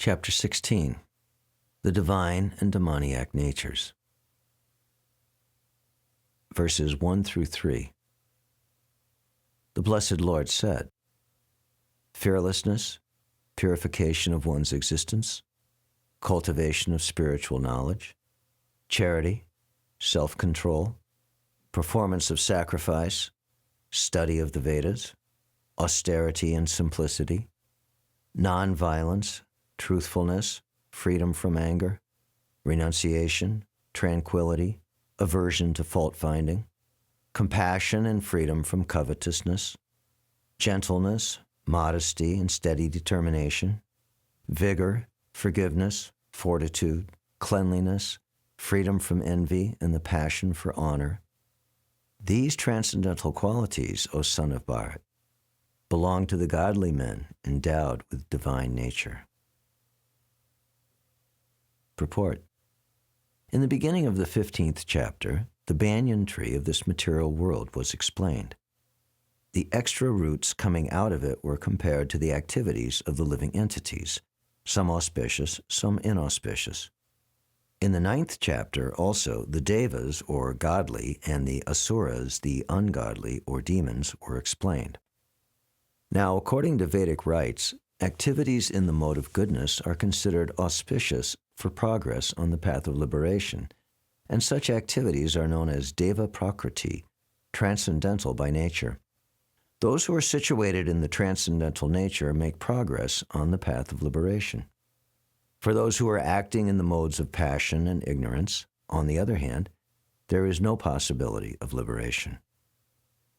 Chapter 16. The Divine and Demoniac Natures. Verses 1 through 3. The Blessed Lord said, fearlessness, purification of one's existence, cultivation of spiritual knowledge, charity, self-control, performance of sacrifice, study of the Vedas, austerity and simplicity, non-violence, truthfulness, freedom from anger, renunciation, tranquility, aversion to fault-finding, compassion and freedom from covetousness, gentleness, modesty and steady determination, vigor, forgiveness, fortitude, cleanliness, freedom from envy and the passion for honor. These transcendental qualities, O son of Bharat, belong to the godly men endowed with divine nature. Purport. In the beginning of the 15th chapter, the banyan tree of this material world was explained. The extra roots coming out of it were compared to the activities of the living entities, some auspicious, some inauspicious. In the 9th chapter, also, the devas, or godly, and the asuras, the ungodly, or demons, were explained. Now, according to Vedic rites, activities in the mode of goodness are considered auspicious for progress on the path of liberation, and such activities are known as deva prakriti, transcendental by nature. Those who are situated in the transcendental nature make progress on the path of liberation. For those who are acting in the modes of passion and ignorance, on the other hand, there is no possibility of liberation.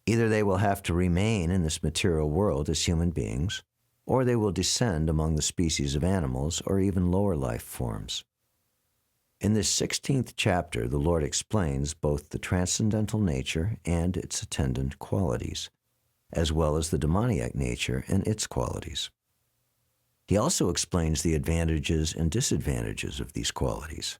Either they will have to remain in this material world as human beings, or they will descend among the species of animals or even lower life forms. In this 16th chapter, the Lord explains both the transcendental nature and its attendant qualities, as well as the demoniac nature and its qualities. He also explains the advantages and disadvantages of these qualities.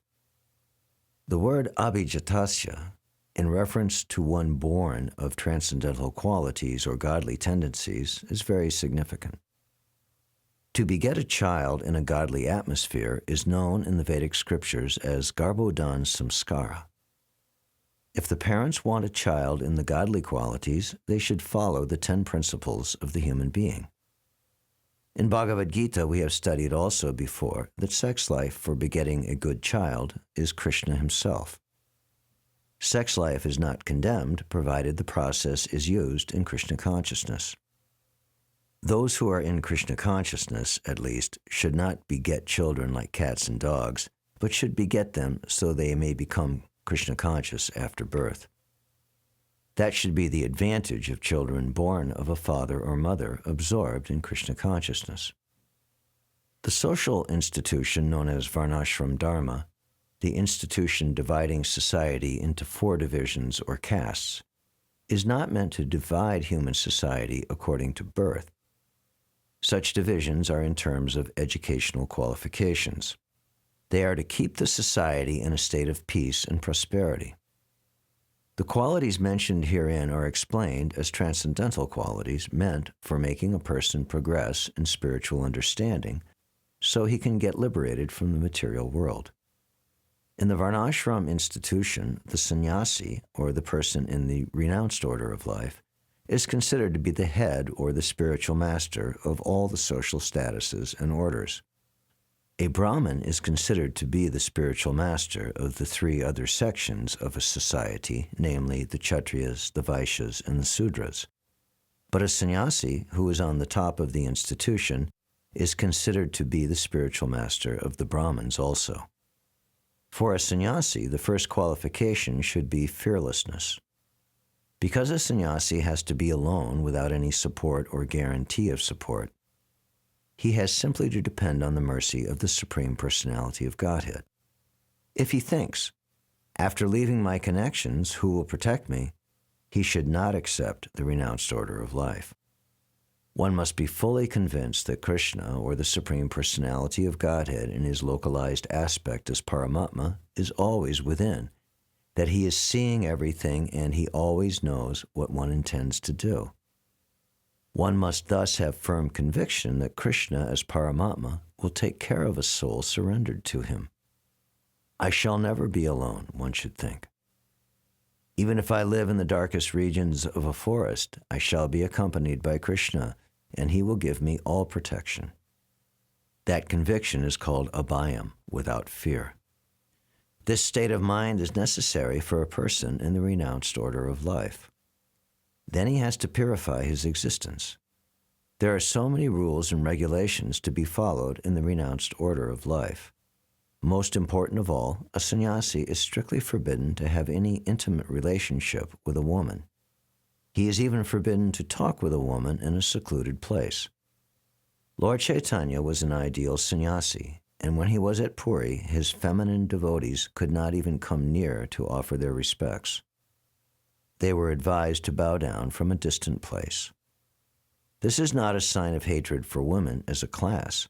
The word abhijatasya, in reference to one born of transcendental qualities or godly tendencies, is very significant. To beget a child in a godly atmosphere is known in the Vedic scriptures as garbhodhan samskara. If the parents want a child in the godly qualities, they should follow the 10 principles of the human being. In Bhagavad Gita, we have studied also before that sex life for begetting a good child is Krishna himself. Sex life is not condemned, provided the process is used in Krishna consciousness. Those who are in Krishna consciousness, at least, should not beget children like cats and dogs, but should beget them so they may become Krishna conscious after birth. That should be the advantage of children born of a father or mother absorbed in Krishna consciousness. The social institution known as Varnashram Dharma, the institution dividing society into 4 divisions or castes, is not meant to divide human society according to birth. Such divisions are in terms of educational qualifications. They are to keep the society in a state of peace and prosperity. The qualities mentioned herein are explained as transcendental qualities meant for making a person progress in spiritual understanding so he can get liberated from the material world. In the Varnashram institution, the sannyasi, or the person in the renounced order of life, is considered to be the head or the spiritual master of all the social statuses and orders. A Brahmin is considered to be the spiritual master of the 3 other sections of a society, namely the Kshatriyas, the Vaishyas, and the Sudras. But a sannyasi, who is on the top of the institution, is considered to be the spiritual master of the Brahmins also. For a sannyasi, the first qualification should be fearlessness. Because a sannyasi has to be alone without any support or guarantee of support, he has simply to depend on the mercy of the Supreme Personality of Godhead. If he thinks, after leaving my connections, who will protect me, he should not accept the renounced order of life. One must be fully convinced that Krishna, or the Supreme Personality of Godhead in his localized aspect as Paramatma, is always within, that he is seeing everything and he always knows what one intends to do. One must thus have firm conviction that Krishna as Paramatma will take care of a soul surrendered to him. I shall never be alone, one should think. Even if I live in the darkest regions of a forest, I shall be accompanied by Krishna, and he will give me all protection. That conviction is called abhayam, without fear. This state of mind is necessary for a person in the renounced order of life. Then he has to purify his existence. There are so many rules and regulations to be followed in the renounced order of life. Most important of all, a sannyasi is strictly forbidden to have any intimate relationship with a woman. He is even forbidden to talk with a woman in a secluded place. Lord Chaitanya was an ideal sannyasi, and when he was at Puri, his feminine devotees could not even come near to offer their respects. They were advised to bow down from a distant place. This is not a sign of hatred for women as a class,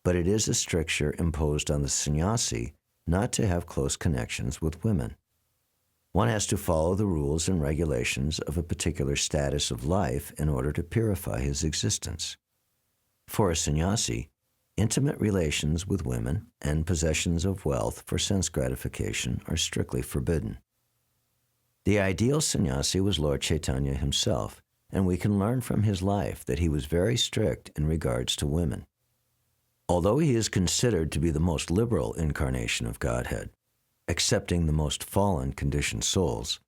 but it is a stricture imposed on the sannyasi not to have close connections with women. One has to follow the rules and regulations of a particular status of life in order to purify his existence. For a sannyasi, intimate relations with women and possessions of wealth for sense gratification are strictly forbidden. The ideal sannyasi was Lord Chaitanya himself, and we can learn from his life that he was very strict in regards to women. Although he is considered to be the most liberal incarnation of Godhead, accepting the most fallen conditioned souls,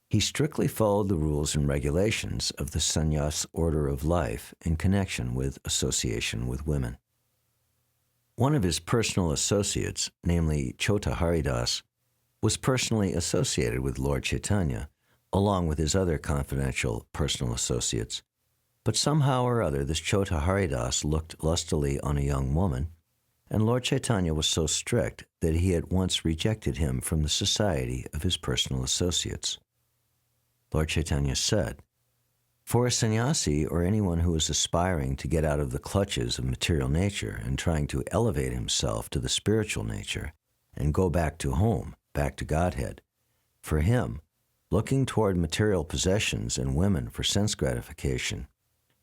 he strictly followed the rules and regulations of the sannyas order of life in connection with association with women. One of his personal associates, namely Chota Haridas, was personally associated with Lord Chaitanya, along with his other confidential personal associates. But somehow or other, this Chota Haridas looked lustily on a young woman, and Lord Chaitanya was so strict that he at once rejected him from the society of his personal associates. Lord Chaitanya said, "For a sannyasi or anyone who is aspiring to get out of the clutches of material nature and trying to elevate himself to the spiritual nature and go back to home, back to Godhead, for him, looking toward material possessions and women for sense gratification,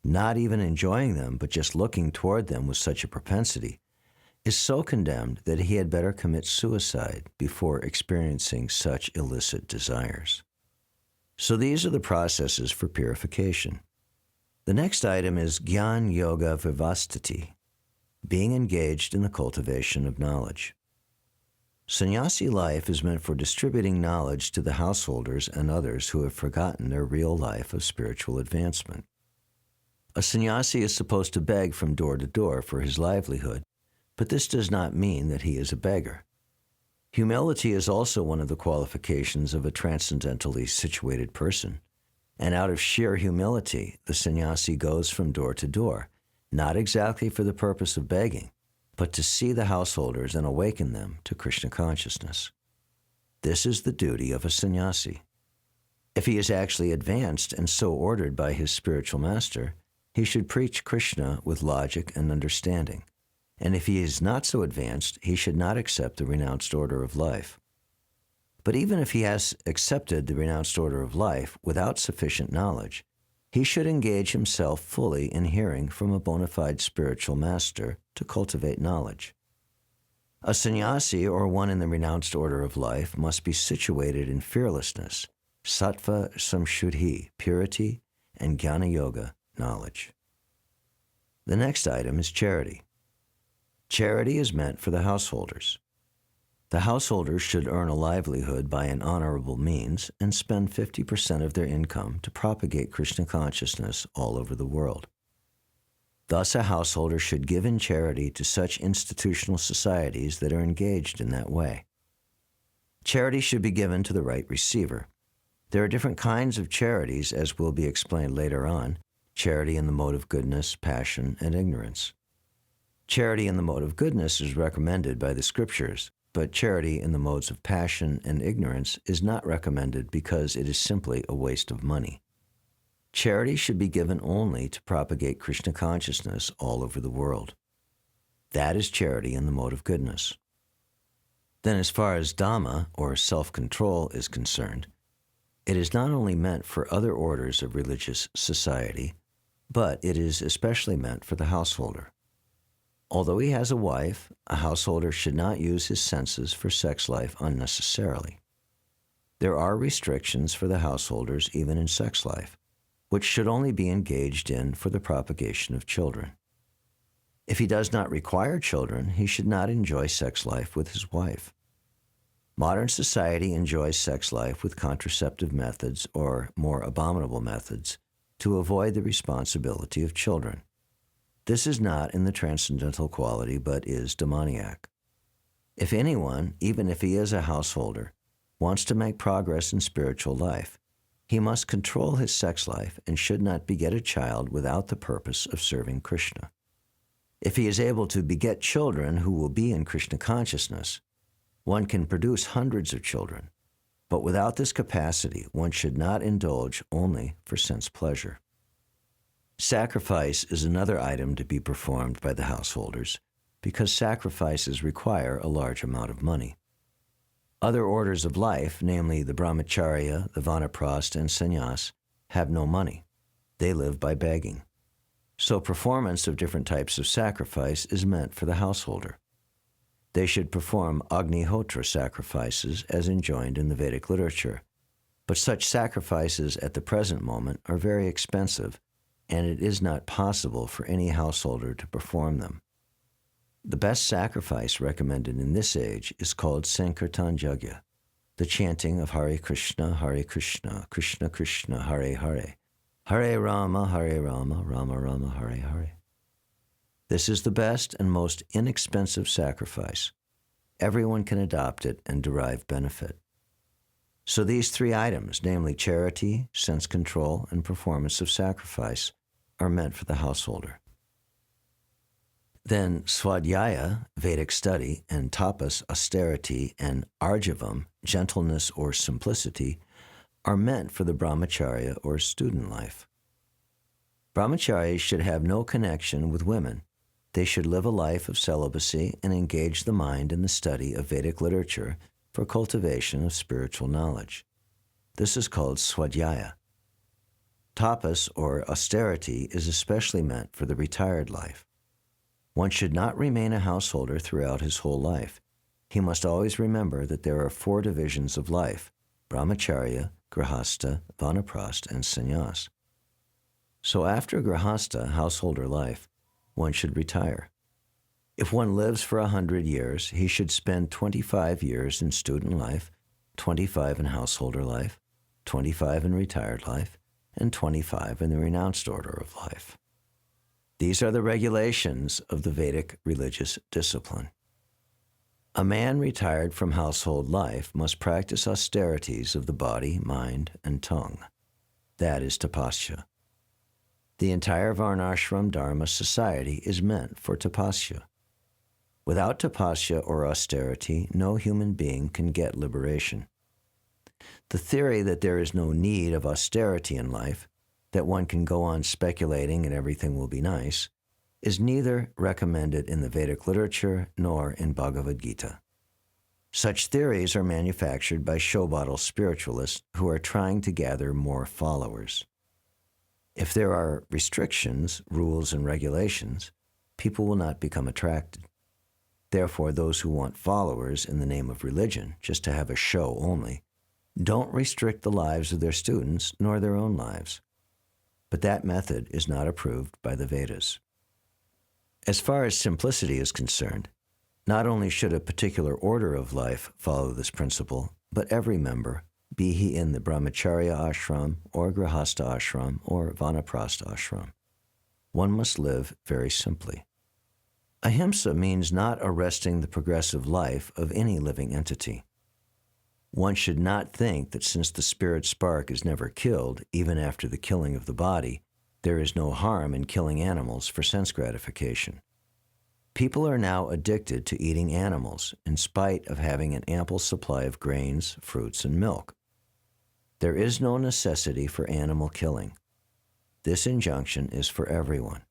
not even enjoying them but just looking toward them with such a propensity, is so condemned that he had better commit suicide before experiencing such illicit desires." So these are the processes for purification. The next item is Gyan Yoga Vivastiti, being engaged in the cultivation of knowledge. Sannyasi life is meant for distributing knowledge to the householders and others who have forgotten their real life of spiritual advancement. A sannyasi is supposed to beg from door to door for his livelihood, but this does not mean that he is a beggar. Humility is also one of the qualifications of a transcendentally situated person, and out of sheer humility, the sannyasi goes from door to door, not exactly for the purpose of begging, but to see the householders and awaken them to Krishna consciousness. This is the duty of a sannyasi. If he is actually advanced and so ordered by his spiritual master, he should preach Krishna with logic and understanding. And if he is not so advanced, he should not accept the renounced order of life. But even if he has accepted the renounced order of life without sufficient knowledge, he should engage himself fully in hearing from a bona fide spiritual master to cultivate knowledge. A sannyasi or one in the renounced order of life must be situated in fearlessness, sattva samshuddhi, purity, and jnana yoga, knowledge. The next item is charity. Charity is meant for the householders. The householders should earn a livelihood by an honorable means and spend 50% of their income to propagate Krishna consciousness all over the world. Thus, a householder should give in charity to such institutional societies that are engaged in that way. Charity should be given to the right receiver. There are different kinds of charities, as will be explained later on: charity in the mode of goodness, passion, and ignorance. Charity in the mode of goodness is recommended by the scriptures, but charity in the modes of passion and ignorance is not recommended because it is simply a waste of money. Charity should be given only to propagate Krishna consciousness all over the world. That is charity in the mode of goodness. Then as far as Dhamma, or self-control, is concerned, it is not only meant for other orders of religious society, but it is especially meant for the householder. Although he has a wife, a householder should not use his senses for sex life unnecessarily. There are restrictions for the householders even in sex life, which should only be engaged in for the propagation of children. If he does not require children, he should not enjoy sex life with his wife. Modern society enjoys sex life with contraceptive methods or more abominable methods to avoid the responsibility of children. This is not in the transcendental quality, but is demoniac. If anyone, even if he is a householder, wants to make progress in spiritual life, he must control his sex life and should not beget a child without the purpose of serving Krishna. If he is able to beget children who will be in Krishna consciousness, one can produce hundreds of children, but without this capacity, one should not indulge only for sense pleasure. Sacrifice is another item to be performed by the householders because sacrifices require a large amount of money. Other orders of life, namely the brahmacharya, the vanaprastha, and sannyas, have no money. They live by begging. So performance of different types of sacrifice is meant for the householder. They should perform Agnihotra sacrifices as enjoined in the Vedic literature, but such sacrifices at the present moment are very expensive, and it is not possible for any householder to perform them. The best sacrifice recommended in this age is called Sankirtan Yajna, the chanting of Hare Krishna, Krishna Krishna, Hare Hare, Hare Rama, Rama Rama, Hare Hare. This is the best and most inexpensive sacrifice. Everyone can adopt it and derive benefit. So these three items, namely charity, sense control, and performance of sacrifice, are meant for the householder. Then Swadhyaya, Vedic study, and Tapas, austerity, and Arjavam, gentleness or simplicity, are meant for the brahmacharya or student life. Brahmacharyas should have no connection with women. They should live a life of celibacy and engage the mind in the study of Vedic literature for cultivation of spiritual knowledge. This is called Swadhyaya. Tapas, or austerity, is especially meant for the retired life. One should not remain a householder throughout his whole life. He must always remember that there are 4 divisions of life: brahmacharya, grihastha, vanaprastha, and sannyas. So after grihastha, householder life, one should retire. If one lives for 100 years, he should spend 25 years in student life, 25 in householder life, 25 in retired life, and 25 in the renounced order of life. These are the regulations of the Vedic religious discipline. A man retired from household life must practice austerities of the body, mind, and tongue. That is tapasya. The entire Varnashram Dharma society is meant for tapasya. Without tapasya or austerity, no human being can get liberation. The theory that there is no need of austerity in life, that one can go on speculating and everything will be nice, is neither recommended in the Vedic literature nor in Bhagavad Gita. Such theories are manufactured by show bottle spiritualists who are trying to gather more followers. If there are restrictions, rules, and regulations, people will not become attracted. Therefore, those who want followers in the name of religion, just to have a show only, don't restrict the lives of their students nor their own lives. But that method is not approved by the Vedas. As far as simplicity is concerned, not only should a particular order of life follow this principle, but every member, be he in the brahmacharya ashram or grihastha ashram or vanaprastha ashram, one must live very simply. Ahimsa means not arresting the progressive life of any living entity. One should not think that since the spirit spark is never killed, even after the killing of the body, there is no harm in killing animals for sense gratification. People are now addicted to eating animals in spite of having an ample supply of grains, fruits, and milk. There is no necessity for animal killing. This injunction is for everyone.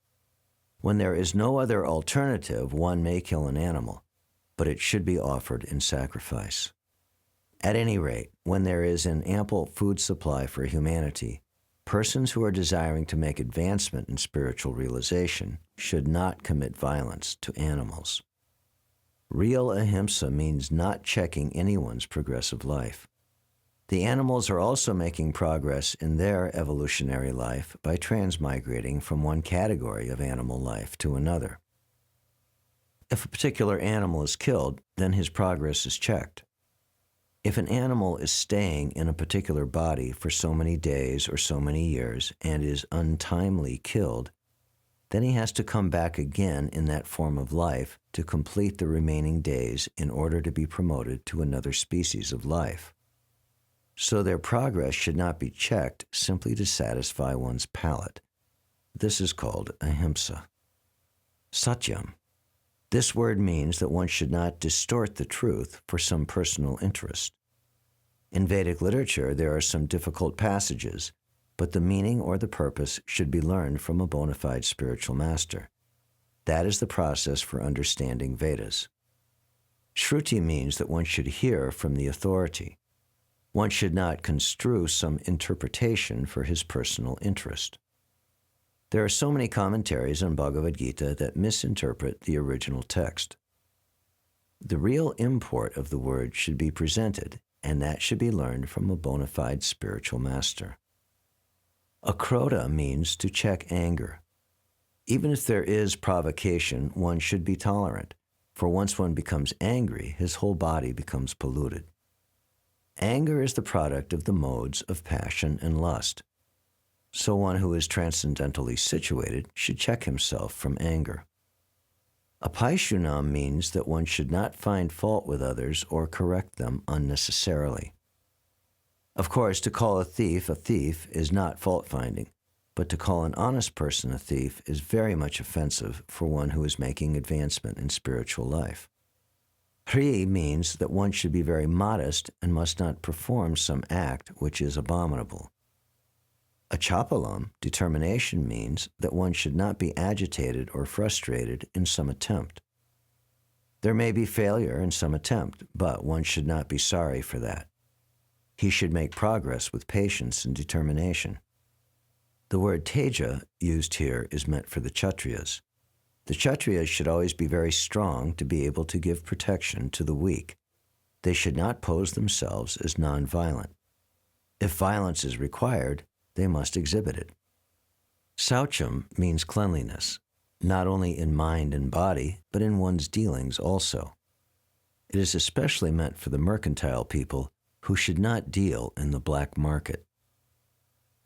When there is no other alternative, one may kill an animal, but it should be offered in sacrifice. At any rate, when there is an ample food supply for humanity, Persons who are desiring to make advancement in spiritual realization should not commit violence to animals. Real ahimsa means not checking anyone's progressive life. The animals are also making progress in their evolutionary life by transmigrating from one category of animal life to another. If a particular animal is killed, then his progress is checked. If an animal is staying in a particular body for so many days or so many years and is untimely killed, then he has to come back again in that form of life to complete the remaining days in order to be promoted to another species of life. So their progress should not be checked simply to satisfy one's palate. This is called ahimsa. Satyam. This word means that one should not distort the truth for some personal interest. In Vedic literature, there are some difficult passages, but the meaning or the purpose should be learned from a bona fide spiritual master. That is the process for understanding Vedas. Shruti means that one should hear from the authority. One should not construe some interpretation for his personal interest. There are so many commentaries on Bhagavad Gita that misinterpret the original text. The real import of the word should be presented, and that should be learned from a bona fide spiritual master. Akrodha means to check anger. Even if there is provocation, one should be tolerant, for once one becomes angry, his whole body becomes polluted. Anger is the product of the modes of passion and lust. So one who is transcendentally situated should check himself from anger. Apaishunam means that one should not find fault with others or correct them unnecessarily. Of course, to call a thief is not fault-finding, but to call an honest person a thief is very much offensive for one who is making advancement in spiritual life. Hri means that one should be very modest and must not perform some act which is abominable. Achapalam, determination, means that one should not be agitated or frustrated in some attempt. There may be failure in some attempt, but one should not be sorry for that. He should make progress with patience and determination. The word teja used here is meant for the Kshatriyas. The Kshatriyas should always be very strong to be able to give protection to the weak. They should not pose themselves as nonviolent. If violence is required, they must exhibit it. Saucham means cleanliness, not only in mind and body, but in one's dealings also. It is especially meant for the mercantile people who should not deal in the black market.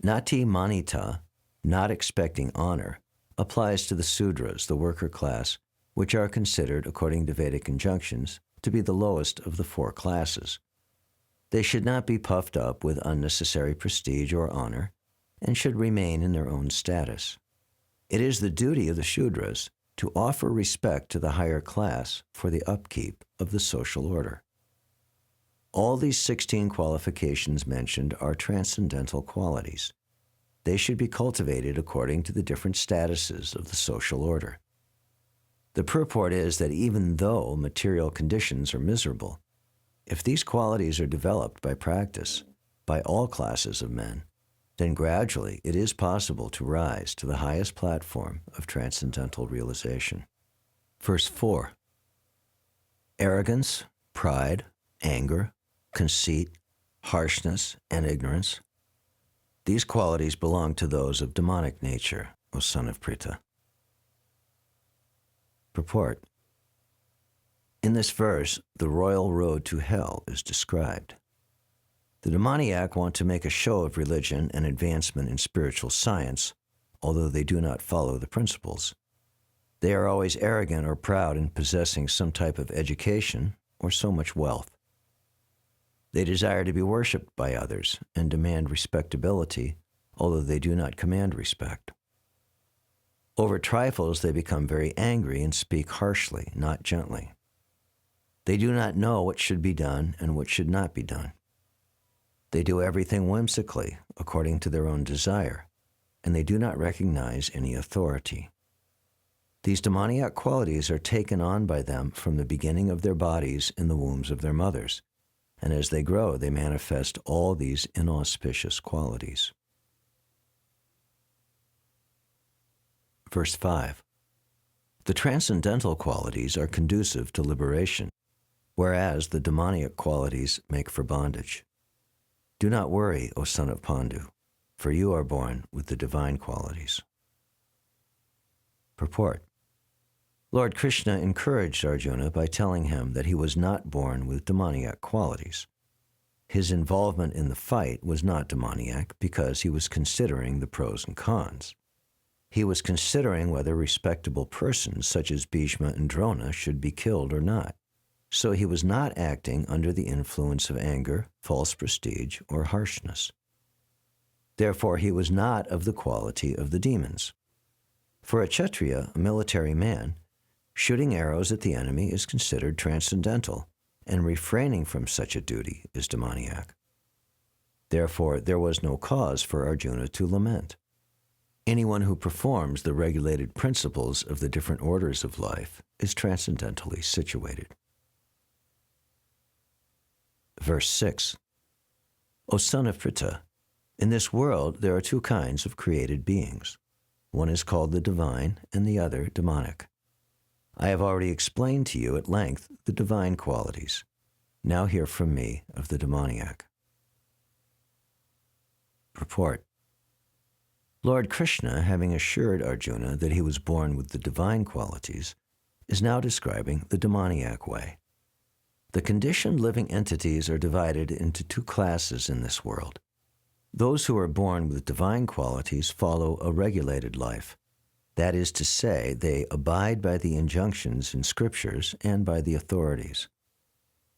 Nati manita, not expecting honor, applies to the Sudras, the worker class, which are considered, according to Vedic injunctions, to be the lowest of the four classes. They should not be puffed up with unnecessary prestige or honor, and should remain in their own status. It is the duty of the Shudras to offer respect to the higher class for the upkeep of the social order. All these 16 qualifications mentioned are transcendental qualities. They should be cultivated according to the different statuses of the social order. The purport is that even though material conditions are miserable, if these qualities are developed by practice, by all classes of men, then gradually it is possible to rise to the highest platform of transcendental realization. Verse 4. Arrogance, pride, anger, conceit, harshness, and ignorance. These qualities belong to those of demonic nature, O son of Pritha. Purport. In this verse, the royal road to hell is described. The demoniac want to make a show of religion and advancement in spiritual science, although they do not follow the principles. They are always arrogant or proud in possessing some type of education or so much wealth. They desire to be worshipped by others and demand respectability, although they do not command respect. Over trifles, they become very angry and speak harshly, not gently. They do not know what should be done and what should not be done. They do everything whimsically, according to their own desire, and they do not recognize any authority. These demoniac qualities are taken on by them from the beginning of their bodies in the wombs of their mothers, and as they grow, they manifest all these inauspicious qualities. Verse 5. The transcendental qualities are conducive to liberation, whereas the demoniac qualities make for bondage. Do not worry, O son of Pandu, for you are born with the divine qualities. Purport. Lord Krishna encouraged Arjuna by telling him that he was not born with demoniac qualities. His involvement in the fight was not demoniac because he was considering the pros and cons. He was considering whether respectable persons such as Bhishma and Drona should be killed or not. So he was not acting under the influence of anger, false prestige, or harshness. Therefore, he was not of the quality of the demons. For a Kshatriya, a military man, shooting arrows at the enemy is considered transcendental, and refraining from such a duty is demoniac. Therefore, there was no cause for Arjuna to lament. Anyone who performs the regulated principles of the different orders of life is transcendentally situated. Verse 6. O son of Pritha, in this world there are two kinds of created beings. One is called the divine, and the other demonic. I have already explained to you at length the divine qualities. Now hear from me of the demoniac. Purport. Lord Krishna, having assured Arjuna that he was born with the divine qualities, is now describing the demoniac way. The conditioned living entities are divided into two classes in this world. Those who are born with divine qualities follow a regulated life. That is to say, they abide by the injunctions in scriptures and by the authorities.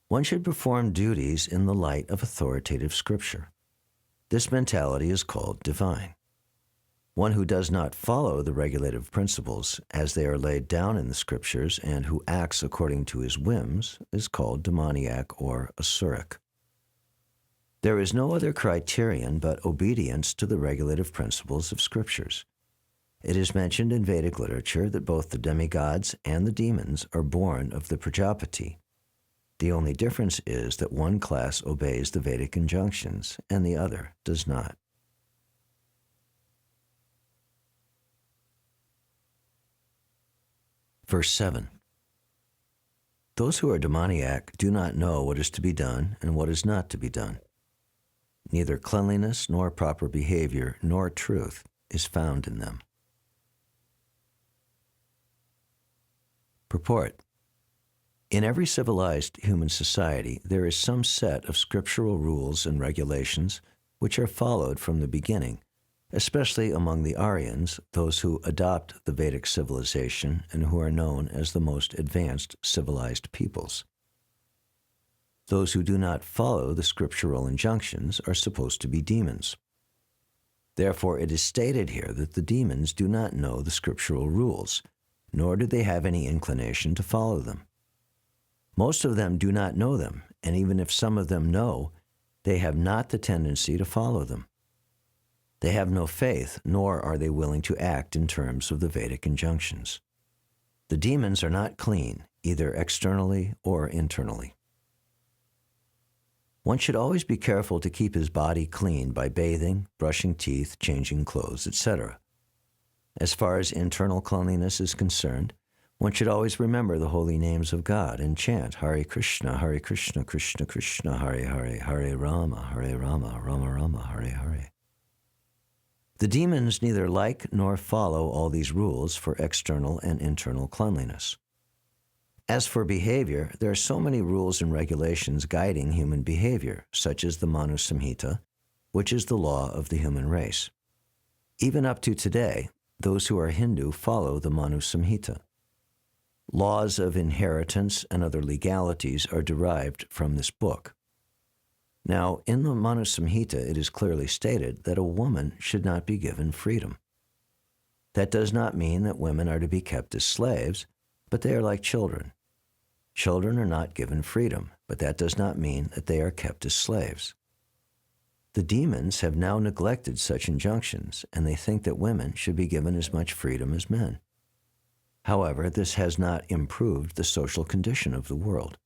One should perform duties in the light of authoritative scripture. This mentality is called divine. One who does not follow the regulative principles as they are laid down in the scriptures and who acts according to his whims is called demoniac or asuric. There is no other criterion but obedience to the regulative principles of scriptures. It is mentioned in Vedic literature that both the demigods and the demons are born of the Prajapati. The only difference is that one class obeys the Vedic injunctions and the other does not. Verse 7. Those who are demoniac do not know what is to be done and what is not to be done. Neither cleanliness nor proper behavior nor truth is found in them. Purport. In every civilized human society, there is some set of scriptural rules and regulations which are followed from the beginning, especially among the Aryans, those who adopt the Vedic civilization and who are known as the most advanced civilized peoples. Those who do not follow the scriptural injunctions are supposed to be demons. Therefore, it is stated here that the demons do not know the scriptural rules, nor do they have any inclination to follow them. Most of them do not know them, and even if some of them know, they have not the tendency to follow them. They have no faith, nor are they willing to act in terms of the Vedic injunctions. The demons are not clean, either externally or internally. One should always be careful to keep his body clean by bathing, brushing teeth, changing clothes, etc. As far as internal cleanliness is concerned, one should always remember the holy names of God and chant Hare Krishna, Krishna Krishna, Hare Hare, Hare Rama, Rama Rama, Hare Hare. The demons neither like nor follow all these rules for external and internal cleanliness. As for behavior, there are so many rules and regulations guiding human behavior, such as the Manu Samhita, which is the law of the human race. Even up to today, those who are Hindu follow the Manu Samhita. Laws of inheritance and other legalities are derived from this book. Now, in the Manu Samhita, it is clearly stated that a woman should not be given freedom. That does not mean that women are to be kept as slaves, but they are like children. Children are not given freedom, but that does not mean that they are kept as slaves. The demons have now neglected such injunctions, and they think that women should be given as much freedom as men. However, this has not improved the social condition of the world.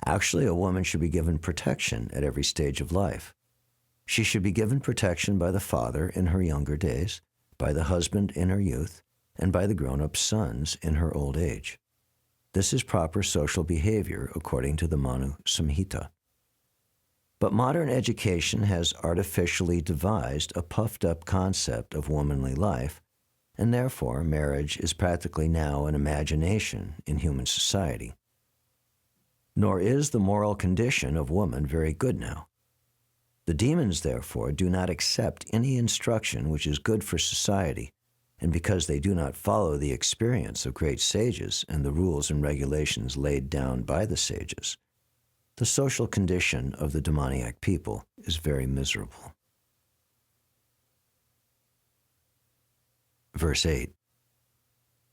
Actually, a woman should be given protection at every stage of life. She should be given protection by the father in her younger days, by the husband in her youth, and by the grown-up sons in her old age. This is proper social behavior according to the Manu Samhita. But modern education has artificially devised a puffed-up concept of womanly life, and therefore marriage is practically now an imagination in human society. Nor is the moral condition of woman very good now. The demons, therefore, do not accept any instruction which is good for society, and because they do not follow the experience of great sages and the rules and regulations laid down by the sages, the social condition of the demoniac people is very miserable. Verse 8.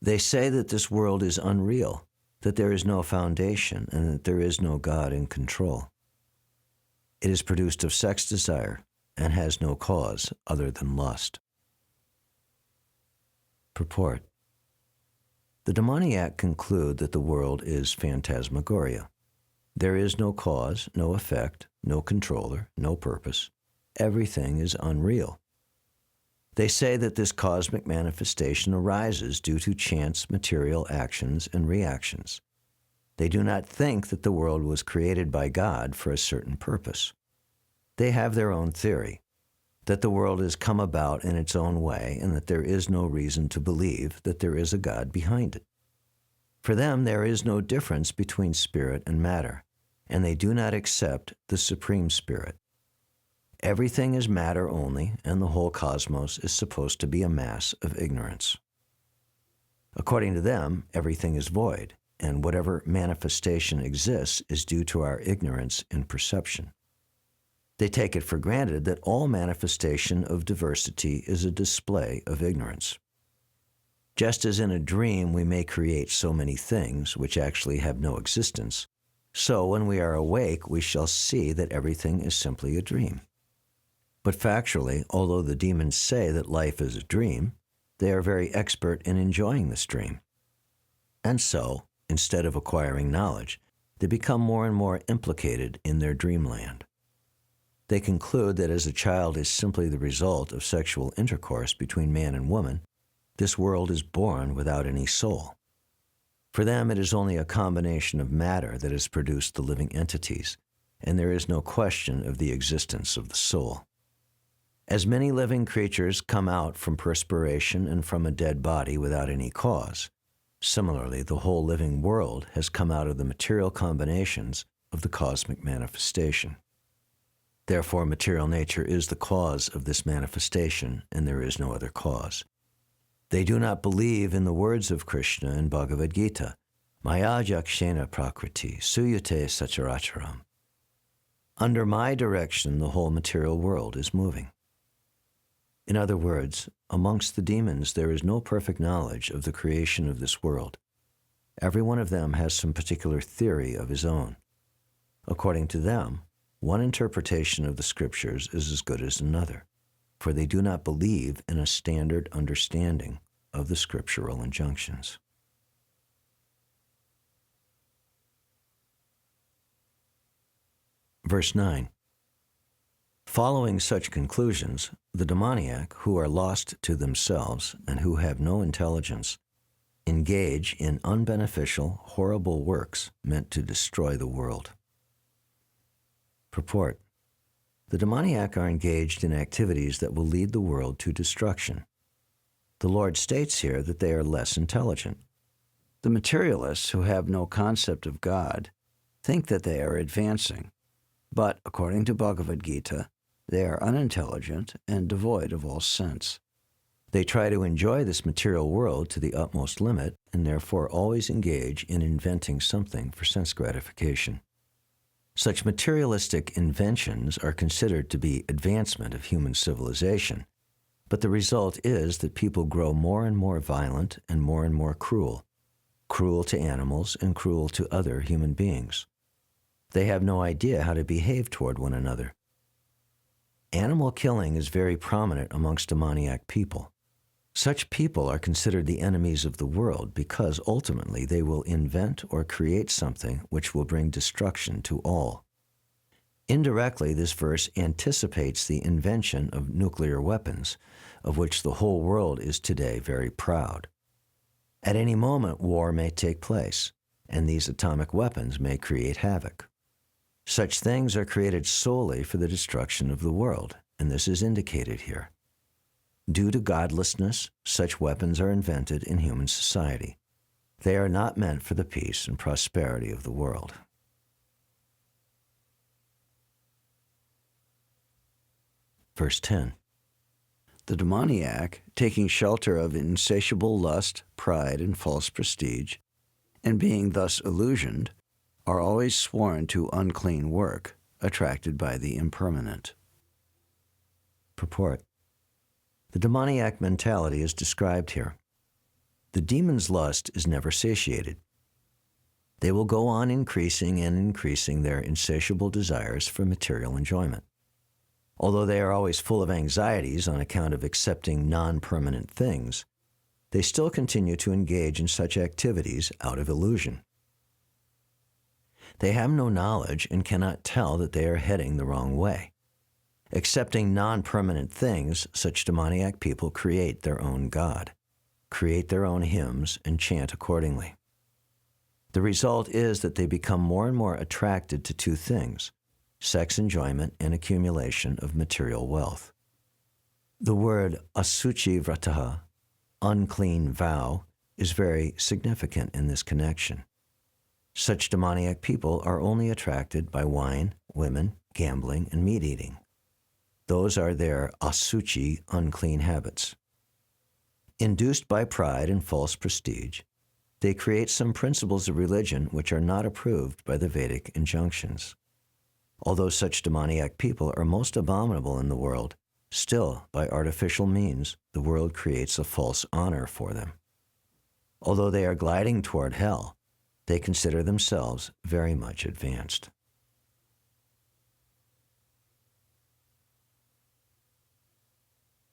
They say that this world is unreal, that there is no foundation, and that there is no God in control. It is produced of sex desire and has no cause other than lust. Purport. The demoniac conclude that the world is phantasmagoria. There is no cause, no effect, no controller, no purpose. Everything is unreal. They say that this cosmic manifestation arises due to chance material actions and reactions. They do not think that the world was created by God for a certain purpose. They have their own theory, that the world has come about in its own way and that there is no reason to believe that there is a God behind it. For them, there is no difference between spirit and matter, and they do not accept the Supreme Spirit. Everything is matter only, and the whole cosmos is supposed to be a mass of ignorance. According to them, everything is void, and whatever manifestation exists is due to our ignorance in perception. They take it for granted that all manifestation of diversity is a display of ignorance. Just as in a dream we may create so many things which actually have no existence, so when we are awake we shall see that everything is simply a dream. But factually, although the demons say that life is a dream, they are very expert in enjoying this dream. And so, instead of acquiring knowledge, they become more and more implicated in their dreamland. They conclude that as a child is simply the result of sexual intercourse between man and woman, this world is born without any soul. For them, it is only a combination of matter that has produced the living entities, and there is no question of the existence of the soul. As many living creatures come out from perspiration and from a dead body without any cause, similarly, the whole living world has come out of the material combinations of the cosmic manifestation. Therefore, material nature is the cause of this manifestation, and there is no other cause. They do not believe in the words of Krishna in Bhagavad Gita, Maya jakshena prakriti suyate sacharacharam. Under my direction, the whole material world is moving. In other words, amongst the demons there is no perfect knowledge of the creation of this world. Every one of them has some particular theory of his own. According to them, one interpretation of the scriptures is as good as another, for they do not believe in a standard understanding of the scriptural injunctions. Verse 9. Following such conclusions, the demoniac, who are lost to themselves and who have no intelligence, engage in unbeneficial, horrible works meant to destroy the world. Purport. The demoniac are engaged in activities that will lead the world to destruction. The Lord states here that they are less intelligent. The materialists, who have no concept of God, think that they are advancing, but according to Bhagavad Gita, they are unintelligent and devoid of all sense. They try to enjoy this material world to the utmost limit and therefore always engage in inventing something for sense gratification. Such materialistic inventions are considered to be advancement of human civilization, but the result is that people grow more and more violent and more cruel to animals and cruel to other human beings. They have no idea how to behave toward one another. Animal killing is very prominent amongst demoniac people. Such people are considered the enemies of the world because ultimately they will invent or create something which will bring destruction to all. Indirectly, this verse anticipates the invention of nuclear weapons, of which the whole world is today very proud. At any moment, war may take place, and these atomic weapons may create havoc. Such things are created solely for the destruction of the world, and this is indicated here. Due to godlessness, such weapons are invented in human society. They are not meant for the peace and prosperity of the world. Verse 10. The demoniac, taking shelter of insatiable lust, pride, and false prestige, and being thus illusioned, are always sworn to unclean work, attracted by the impermanent. Purport. The demoniac mentality is described here. The demon's lust is never satiated. They will go on increasing and increasing their insatiable desires for material enjoyment. Although they are always full of anxieties on account of accepting non-permanent things, they still continue to engage in such activities out of illusion. They have no knowledge and cannot tell that they are heading the wrong way. Accepting non-permanent things, such demoniac people create their own God, create their own hymns, and chant accordingly. The result is that they become more and more attracted to two things: sex enjoyment and accumulation of material wealth. The word asuchi vrataha, unclean vow, is very significant in this connection. Such demoniac people are only attracted by wine, women, gambling, and meat eating. Those are their asuchi, unclean habits. Induced by pride and false prestige, they create some principles of religion which are not approved by the Vedic injunctions. Although such demoniac people are most abominable in the world, still, by artificial means, the world creates a false honor for them. Although they are gliding toward hell, they consider themselves very much advanced.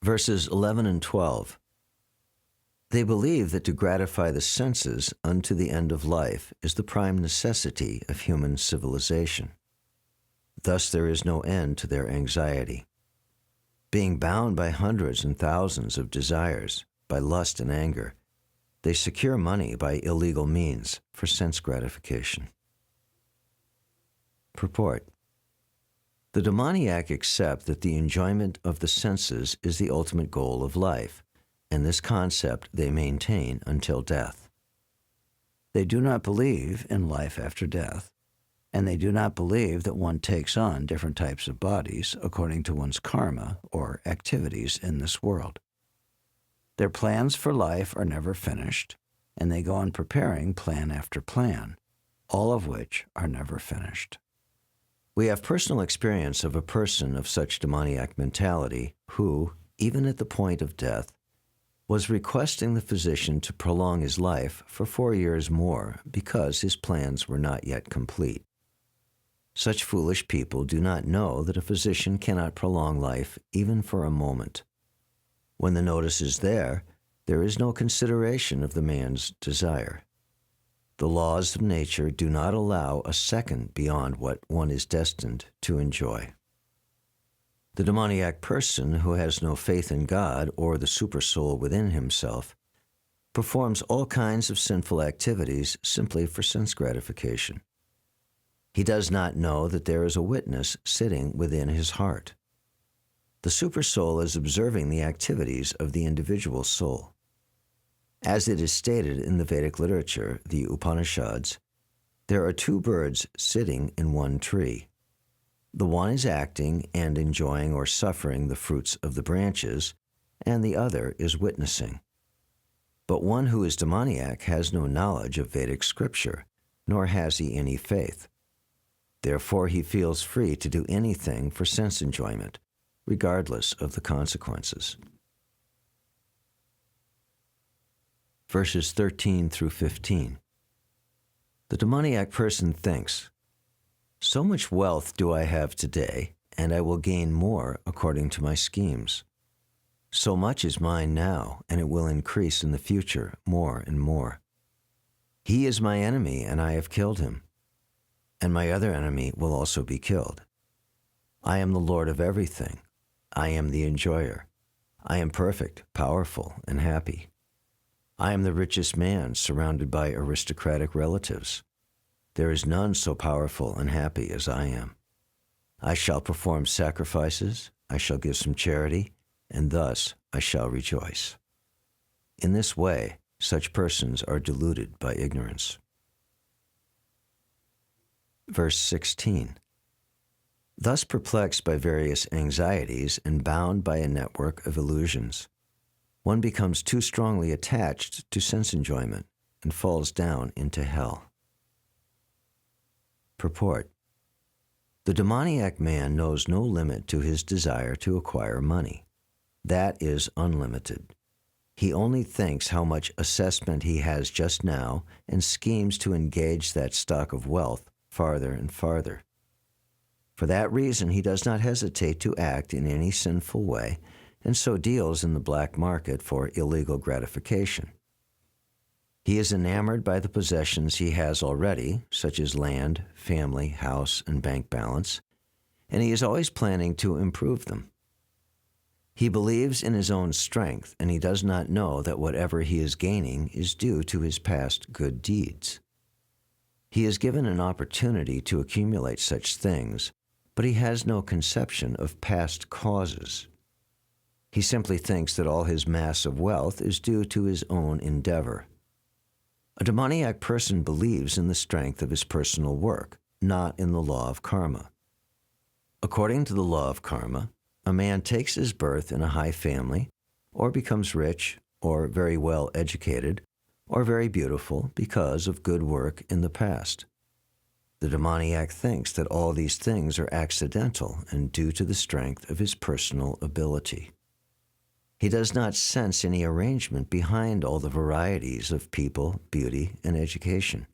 Verses 11 and 12. They believe that to gratify the senses unto the end of life is the prime necessity of human civilization. Thus there is no end to their anxiety. Being bound by hundreds and thousands of desires, by lust and anger, they secure money by illegal means for sense gratification. Purport. The demoniac accept that the enjoyment of the senses is the ultimate goal of life, and this concept they maintain until death. They do not believe in life after death, and they do not believe that one takes on different types of bodies according to one's karma or activities in this world. Their plans for life are never finished, and they go on preparing plan after plan, all of which are never finished. We have personal experience of a person of such demoniac mentality who, even at the point of death, was requesting the physician to prolong his life for 4 years more because his plans were not yet complete. Such foolish people do not know that a physician cannot prolong life even for a moment. When the notice is there is no consideration of the man's desire. The laws of nature do not allow a second beyond what one is destined to enjoy. The demoniac person who has no faith in God or the supersoul within himself performs all kinds of sinful activities simply for sense gratification. He does not know that there is a witness sitting within his heart. The supersoul is observing the activities of the individual soul. As it is stated in the Vedic literature, the Upanishads, there are two birds sitting in one tree. The one is acting and enjoying or suffering the fruits of the branches, and the other is witnessing. But one who is demoniac has no knowledge of Vedic scripture, nor has he any faith. Therefore, he feels free to do anything for sense enjoyment, regardless of the consequences. Verses 13 through 15. The demoniac person thinks, "So much wealth do I have today, and I will gain more according to my schemes. So much is mine now, and it will increase in the future more and more. He is my enemy, and I have killed him. And my other enemy will also be killed. I am the Lord of everything. I am the enjoyer. I am perfect, powerful, and happy. I am the richest man, surrounded by aristocratic relatives. There is none so powerful and happy as I am. I shall perform sacrifices, I shall give some charity, and thus I shall rejoice. In this way, such persons are deluded by ignorance. Verse 16. Thus perplexed by various anxieties and bound by a network of illusions, one becomes too strongly attached to sense enjoyment and falls down into hell. Purport. The demoniac man knows no limit to his desire to acquire money. That is unlimited. He only thinks how much assessment he has just now and schemes to engage that stock of wealth farther and farther. For that reason, he does not hesitate to act in any sinful way, and so deals in the black market for illegal gratification. He is enamored by the possessions he has already, such as land, family, house, and bank balance, and he is always planning to improve them. He believes in his own strength, and he does not know that whatever he is gaining is due to his past good deeds. He is given an opportunity to accumulate such things, but he has no conception of past causes. He simply thinks that all his mass of wealth is due to his own endeavor. A demoniac person believes in the strength of his personal work, not in the law of karma. According to the law of karma, a man takes his birth in a high family, or becomes rich, or very well educated, or very beautiful because of good work in the past. The demoniac thinks that all these things are accidental and due to the strength of his personal ability. He does not sense any arrangement behind all the varieties of people, beauty, and education.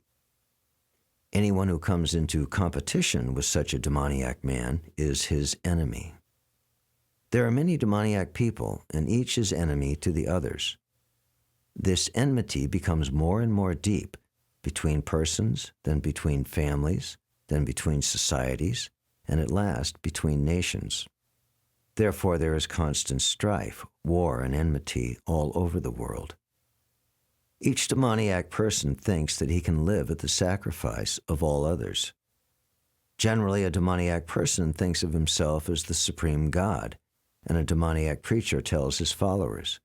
Anyone who comes into competition with such a demoniac man is his enemy. There are many demoniac people, and each is enemy to the others. This enmity becomes more and more deep between persons, then between families, then between societies, and at last between nations. Therefore, there is constant strife, war, and enmity all over the world. Each demoniac person thinks that he can live at the sacrifice of all others. Generally, a demoniac person thinks of himself as the supreme God, and a demoniac preacher tells his followers,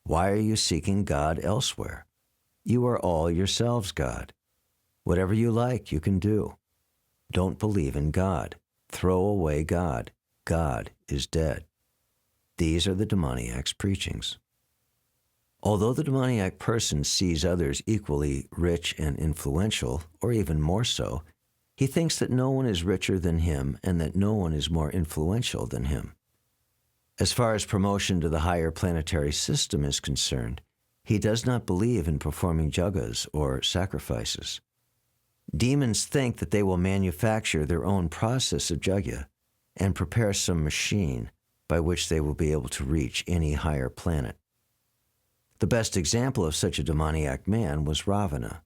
"Why are you seeking God elsewhere? You are all yourselves God. Whatever you like, you can do. Don't believe in God. Throw away God. God is dead." These are the demoniac's preachings. Although the demoniac person sees others equally rich and influential, or even more so, he thinks that no one is richer than him and that no one is more influential than him. As far as promotion to the higher planetary system is concerned, he does not believe in performing jagas or sacrifices. Demons think that they will manufacture their own process of jagya and prepare some machine by which they will be able to reach any higher planet. The best example of such a demoniac man was Ravana.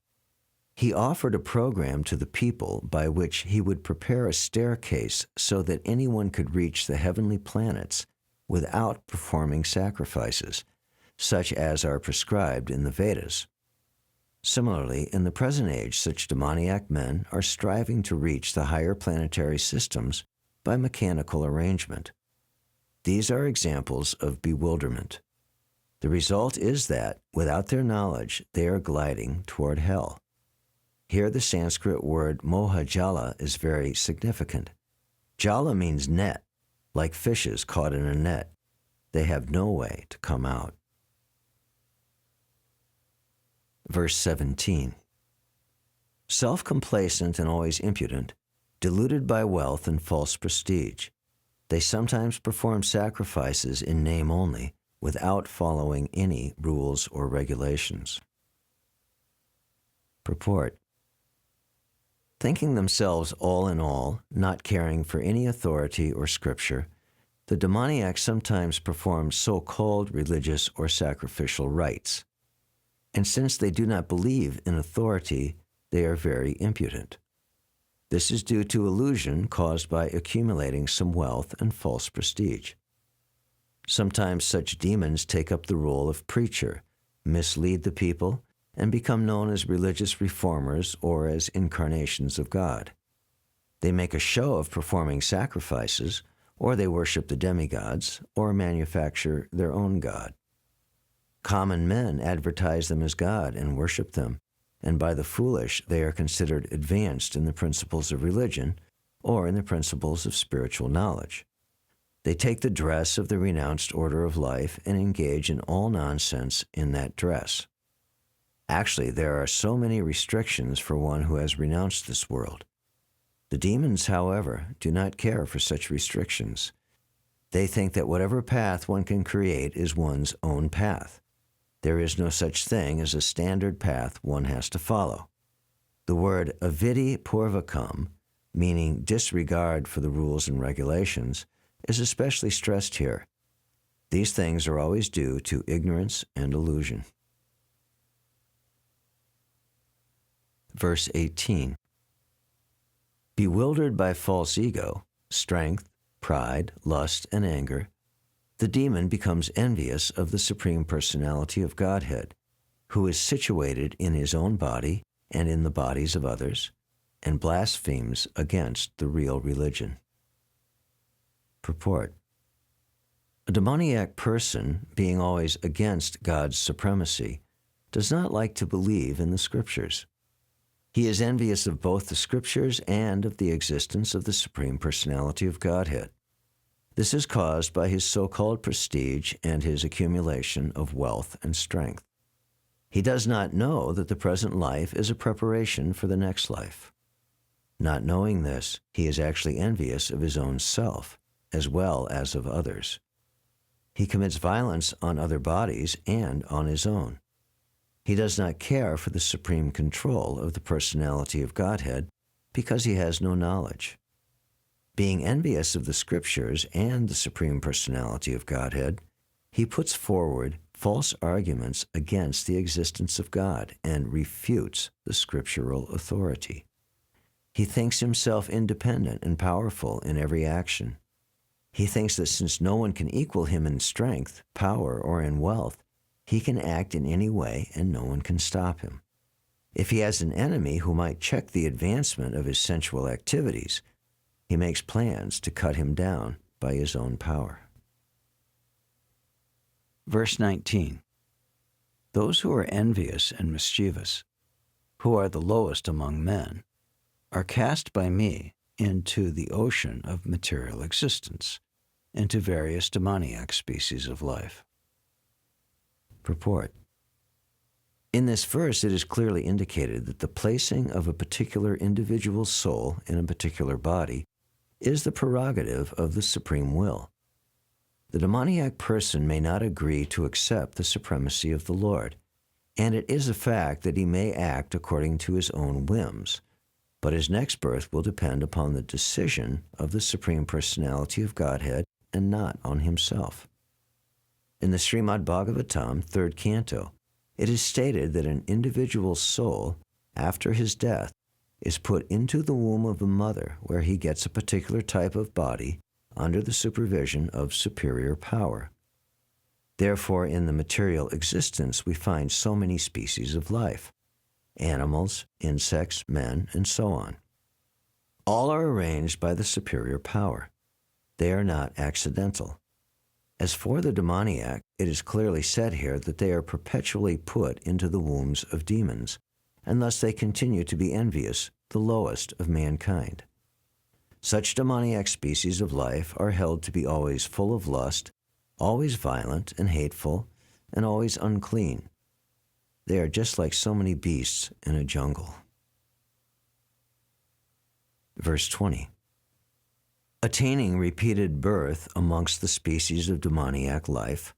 He offered a program to the people by which he would prepare a staircase so that anyone could reach the heavenly planets without performing sacrifices, such as are prescribed in the Vedas. Similarly, in the present age, such demoniac men are striving to reach the higher planetary systems by mechanical arrangement. These are examples of bewilderment. The result is that, without their knowledge, they are gliding toward hell. Here the Sanskrit word mohajala is very significant. Jala means net, like fishes caught in a net. They have no way to come out. Verse 17. Self-complacent and always impudent, deluded by wealth and false prestige, they sometimes perform sacrifices in name only, without following any rules or regulations. Purport. Thinking themselves all in all, not caring for any authority or scripture, the demoniac sometimes performs so-called religious or sacrificial rites. And since they do not believe in authority, they are very impudent. This is due to illusion caused by accumulating some wealth and false prestige. Sometimes such demons take up the role of preacher, mislead the people, and become known as religious reformers or as incarnations of God. They make a show of performing sacrifices, or they worship the demigods, or manufacture their own God. Common men advertise them as God and worship them, and by the foolish they are considered advanced in the principles of religion or in the principles of spiritual knowledge. They take the dress of the renounced order of life and engage in all nonsense in that dress. Actually, there are so many restrictions for one who has renounced this world. The demons, however, do not care for such restrictions. They think that whatever path one can create is one's own path. There is no such thing as a standard path one has to follow. The word avidi purvakam, meaning disregard for the rules and regulations, is especially stressed here. These things are always due to ignorance and illusion. Verse 18. Bewildered by false ego, strength, pride, lust, and anger, the demon becomes envious of the Supreme Personality of Godhead, who is situated in his own body and in the bodies of others, and blasphemes against the real religion. Purport. A demoniac person, being always against God's supremacy, does not like to believe in the Scriptures. He is envious of both the Scriptures and of the existence of the Supreme Personality of Godhead. This is caused by his so-called prestige and his accumulation of wealth and strength. He does not know that the present life is a preparation for the next life. Not knowing this, he is actually envious of his own self, as well as of others. He commits violence on other bodies and on his own. He does not care for the supreme control of the personality of Godhead because he has no knowledge. Being envious of the Scriptures and the Supreme Personality of Godhead, he puts forward false arguments against the existence of God and refutes the scriptural authority. He thinks himself independent and powerful in every action. He thinks that since no one can equal him in strength, power, or in wealth, he can act in any way and no one can stop him. If he has an enemy who might check the advancement of his sensual activities, he makes plans to cut him down by his own power. Verse 19. Those who are envious and mischievous, who are the lowest among men, are cast by me into the ocean of material existence, into various demoniac species of life. Purport. In this verse, it is clearly indicated that the placing of a particular individual's soul in a particular body is the prerogative of the supreme will. The demoniac person may not agree to accept the supremacy of the Lord, and it is a fact that he may act according to his own whims, but his next birth will depend upon the decision of the Supreme Personality of Godhead and not on himself. In the Srimad Bhagavatam, 3rd Canto, it is stated that an individual's soul, after his death, is put into the womb of a mother where he gets a particular type of body under the supervision of superior power. Therefore, in the material existence, we find so many species of life: animals, insects, men, and so on. All are arranged by the superior power. They are not accidental. As for the demoniac, it is clearly said here that they are perpetually put into the wombs of demons, and thus they continue to be envious, the lowest of mankind. Such demoniac species of life are held to be always full of lust, always violent and hateful, and always unclean. They are just like so many beasts in a jungle. Verse 20. Attaining repeated birth amongst the species of demoniac life,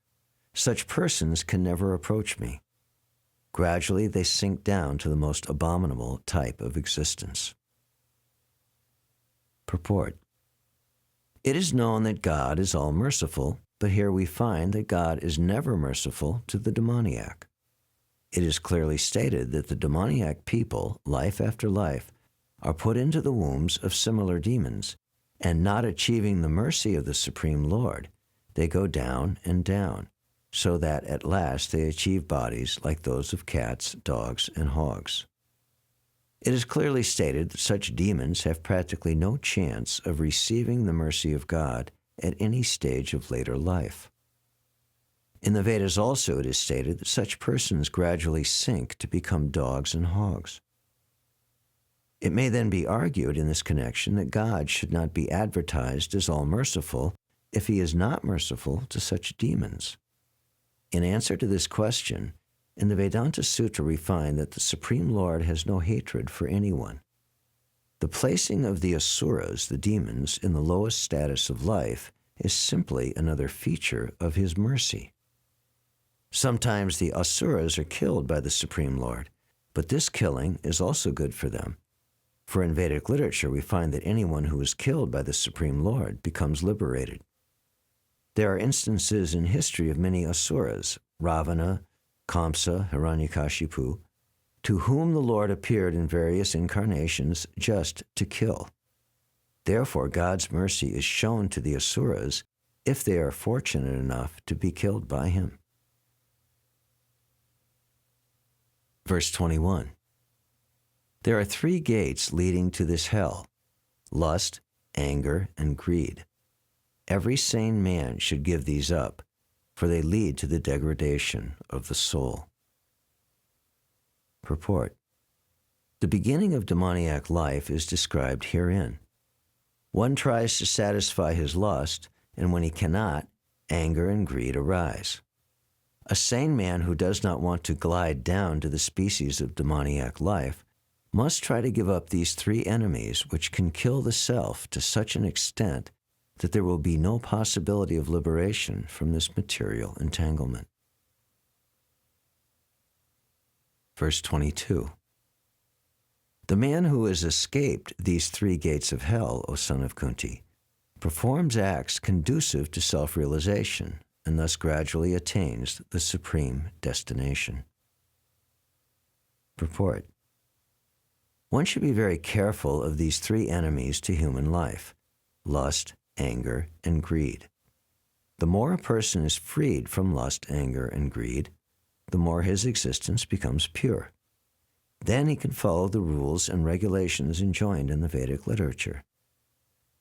such persons can never approach me. Gradually, they sink down to the most abominable type of existence. Purport. It is known that God is all-merciful, but here we find that God is never merciful to the demoniac. It is clearly stated that the demoniac people, life after life, are put into the wombs of similar demons, and not achieving the mercy of the Supreme Lord, they go down and down, so that at last they achieve bodies like those of cats, dogs, and hogs. It is clearly stated that such demons have practically no chance of receiving the mercy of God at any stage of later life. In the Vedas also it is stated that such persons gradually sink to become dogs and hogs. It may then be argued in this connection that God should not be advertised as all-merciful if he is not merciful to such demons. In answer to this question, in the Vedanta Sutra we find that the Supreme Lord has no hatred for anyone. The placing of the asuras, the demons, in the lowest status of life is simply another feature of his mercy. Sometimes the asuras are killed by the Supreme Lord, but this killing is also good for them. For in Vedic literature we find that anyone who is killed by the Supreme Lord becomes liberated. There are instances in history of many asuras, Ravana, Kamsa, Hiranyakashipu, to whom the Lord appeared in various incarnations just to kill. Therefore, God's mercy is shown to the asuras if they are fortunate enough to be killed by him. Verse 21. There are 3 gates leading to this hell: lust, anger, and greed. Every sane man should give these up, for they lead to the degradation of the soul. Purport. The beginning of demoniac life is described herein. One tries to satisfy his lust, and when he cannot, anger and greed arise. A sane man who does not want to glide down to the species of demoniac life must try to give up these 3 enemies which can kill the self to such an extent that there will be no possibility of liberation from this material entanglement. Verse 22. The man who has escaped these 3 gates of hell, O son of Kunti, performs acts conducive to self-realization and thus gradually attains the supreme destination. Purport. One should be very careful of these 3 enemies to human life: lust, anger, and greed. The more a person is freed from lust, anger, and greed, the more his existence becomes pure. Then he can follow the rules and regulations enjoined in the Vedic literature.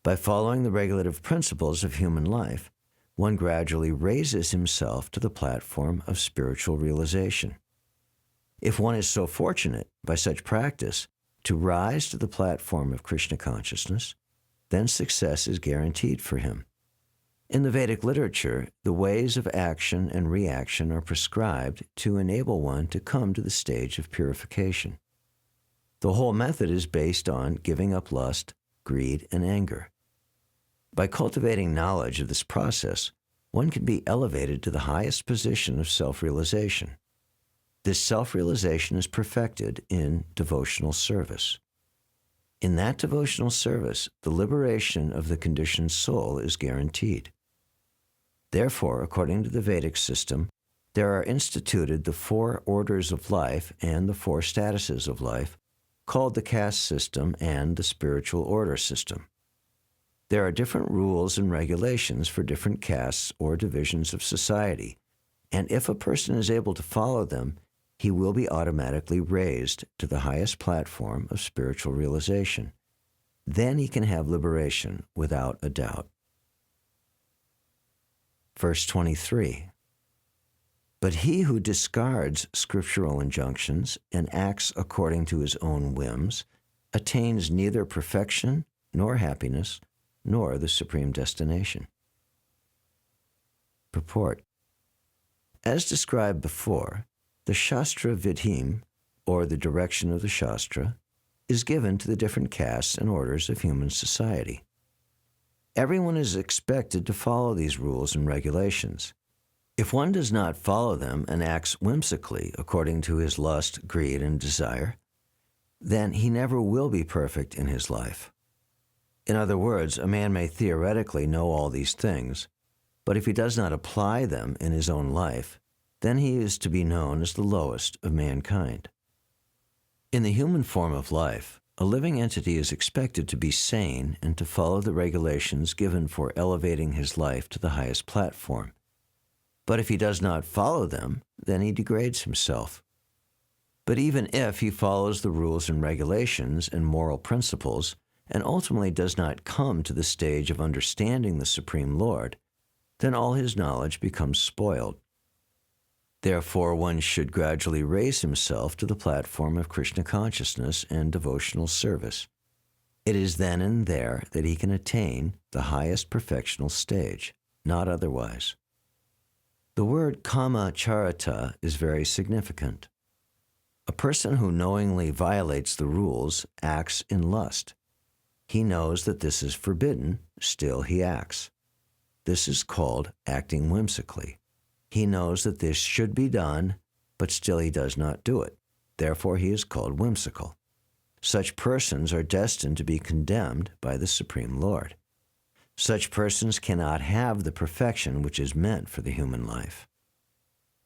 By following the regulative principles of human life, one gradually raises himself to the platform of spiritual realization. If one is so fortunate, by such practice, to rise to the platform of Krishna consciousness, then success is guaranteed for him. In the Vedic literature, the ways of action and reaction are prescribed to enable one to come to the stage of purification. The whole method is based on giving up lust, greed, and anger. By cultivating knowledge of this process, one can be elevated to the highest position of self-realization. This self-realization is perfected in devotional service. In that devotional service, the liberation of the conditioned soul is guaranteed. Therefore, according to the Vedic system, there are instituted the 4 orders of life and the 4 statuses of life, called the caste system and the spiritual order system. There are different rules and regulations for different castes or divisions of society, and if a person is able to follow them, he will be automatically raised to the highest platform of spiritual realization. Then he can have liberation without a doubt. Verse 23. But he who discards scriptural injunctions and acts according to his own whims attains neither perfection nor happiness nor the supreme destination. Purport. As described before, the Shastra Vidhim, or the direction of the Shastra, is given to the different castes and orders of human society. Everyone is expected to follow these rules and regulations. If one does not follow them and acts whimsically according to his lust, greed, and desire, then he never will be perfect in his life. In other words, a man may theoretically know all these things, but if he does not apply them in his own life, then he is to be known as the lowest of mankind. In the human form of life, a living entity is expected to be sane and to follow the regulations given for elevating his life to the highest platform. But if he does not follow them, then he degrades himself. But even if he follows the rules and regulations and moral principles, and ultimately does not come to the stage of understanding the Supreme Lord, then all his knowledge becomes spoiled. Therefore, one should gradually raise himself to the platform of Krishna consciousness and devotional service. It is then and there that he can attain the highest perfectional stage, not otherwise. The word kama charita is very significant. A person who knowingly violates the rules acts in lust. He knows that this is forbidden, still he acts. This is called acting whimsically. He knows that this should be done, but still he does not do it. Therefore he is called whimsical. Such persons are destined to be condemned by the Supreme Lord. Such persons cannot have the perfection which is meant for the human life.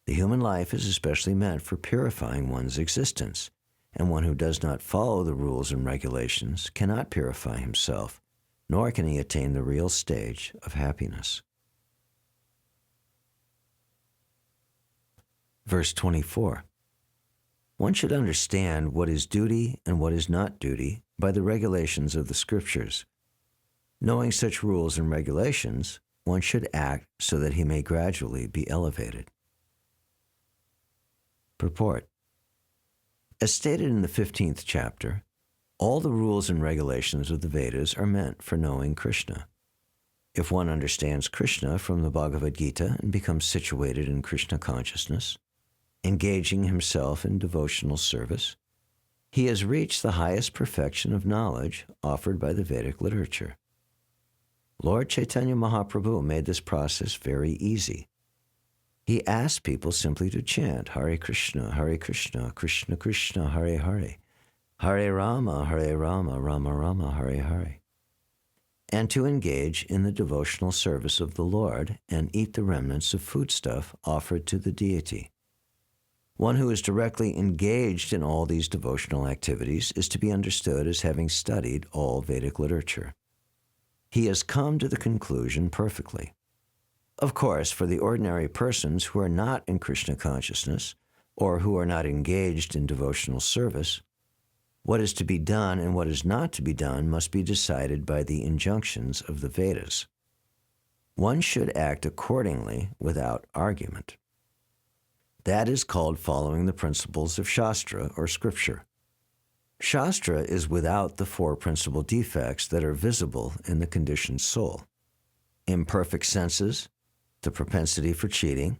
The human life is especially meant for purifying one's existence, and one who does not follow the rules and regulations cannot purify himself, nor can he attain the real stage of happiness. Verse 24. One should understand what is duty and what is not duty by the regulations of the Scriptures. Knowing such rules and regulations, one should act so that he may gradually be elevated. Purport. As stated in the 15th chapter, all the rules and regulations of the Vedas are meant for knowing Krishna. If one understands Krishna from the Bhagavad Gita and becomes situated in Krishna consciousness, engaging himself in devotional service, he has reached the highest perfection of knowledge offered by the Vedic literature. Lord Chaitanya Mahaprabhu made this process very easy. He asked people simply to chant Hare Krishna, Krishna Krishna, Hare Hare, Hare Rama, Rama Rama, Hare Hare, and to engage in the devotional service of the Lord and eat the remnants of foodstuff offered to the deity. One who is directly engaged in all these devotional activities is to be understood as having studied all Vedic literature. He has come to the conclusion perfectly. Of course, for the ordinary persons who are not in Krishna consciousness or who are not engaged in devotional service, what is to be done and what is not to be done must be decided by the injunctions of the Vedas. One should act accordingly without argument. That is called following the principles of Shastra or Scripture. Shastra is without the four principal defects that are visible in the conditioned soul: imperfect senses, the propensity for cheating,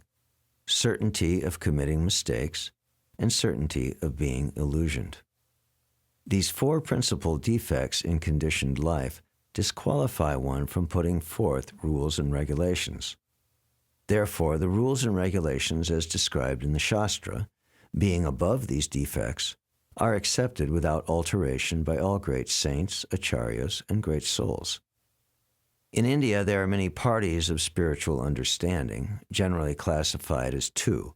certainty of committing mistakes, and certainty of being illusioned. These four principal defects in conditioned life disqualify one from putting forth rules and regulations. Therefore, the rules and regulations as described in the Shastra, being above these defects, are accepted without alteration by all great saints, acharyas, and great souls. In India, there are many parties of spiritual understanding, generally classified as two,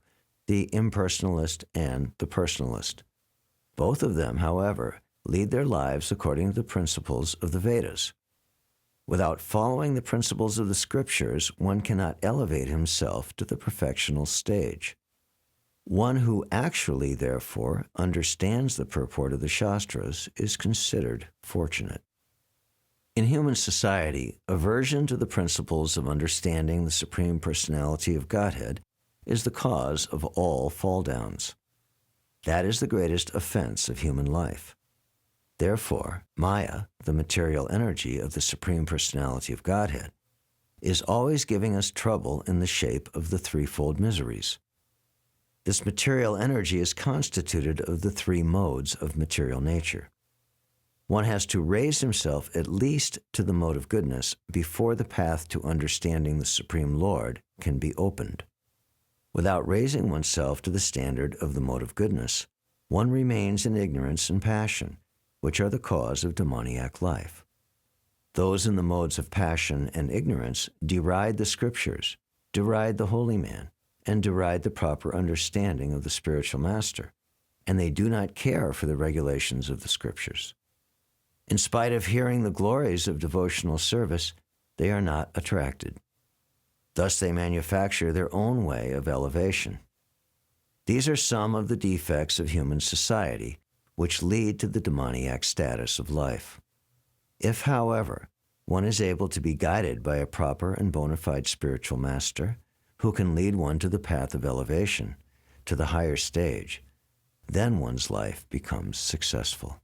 the impersonalist and the personalist. Both of them, however, lead their lives according to the principles of the Vedas. Without following the principles of the Scriptures, one cannot elevate himself to the perfectional stage. One who actually, therefore, understands the purport of the Shastras is considered fortunate. In human society, aversion to the principles of understanding the Supreme Personality of Godhead is the cause of all fall-downs. That is the greatest offense of human life. Therefore, Maya, the material energy of the Supreme Personality of Godhead, is always giving us trouble in the shape of the threefold miseries. This material energy is constituted of the three modes of material nature. One has to raise himself at least to the mode of goodness before the path to understanding the Supreme Lord can be opened. Without raising oneself to the standard of the mode of goodness, one remains in ignorance and passion, which are the cause of demoniac life. Those in the modes of passion and ignorance deride the Scriptures, deride the holy man, and deride the proper understanding of the spiritual master, and they do not care for the regulations of the Scriptures. In spite of hearing the glories of devotional service, they are not attracted. Thus they manufacture their own way of elevation. These are some of the defects of human society which lead to the demoniac status of life. If, however, one is able to be guided by a proper and bona fide spiritual master who can lead one to the path of elevation, to the higher stage, then one's life becomes successful.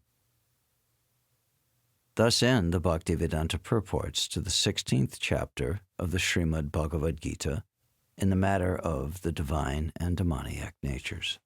Thus end the Bhaktivedanta purports to the 16th chapter of the Srimad Bhagavad Gita in the matter of the divine and demoniac natures.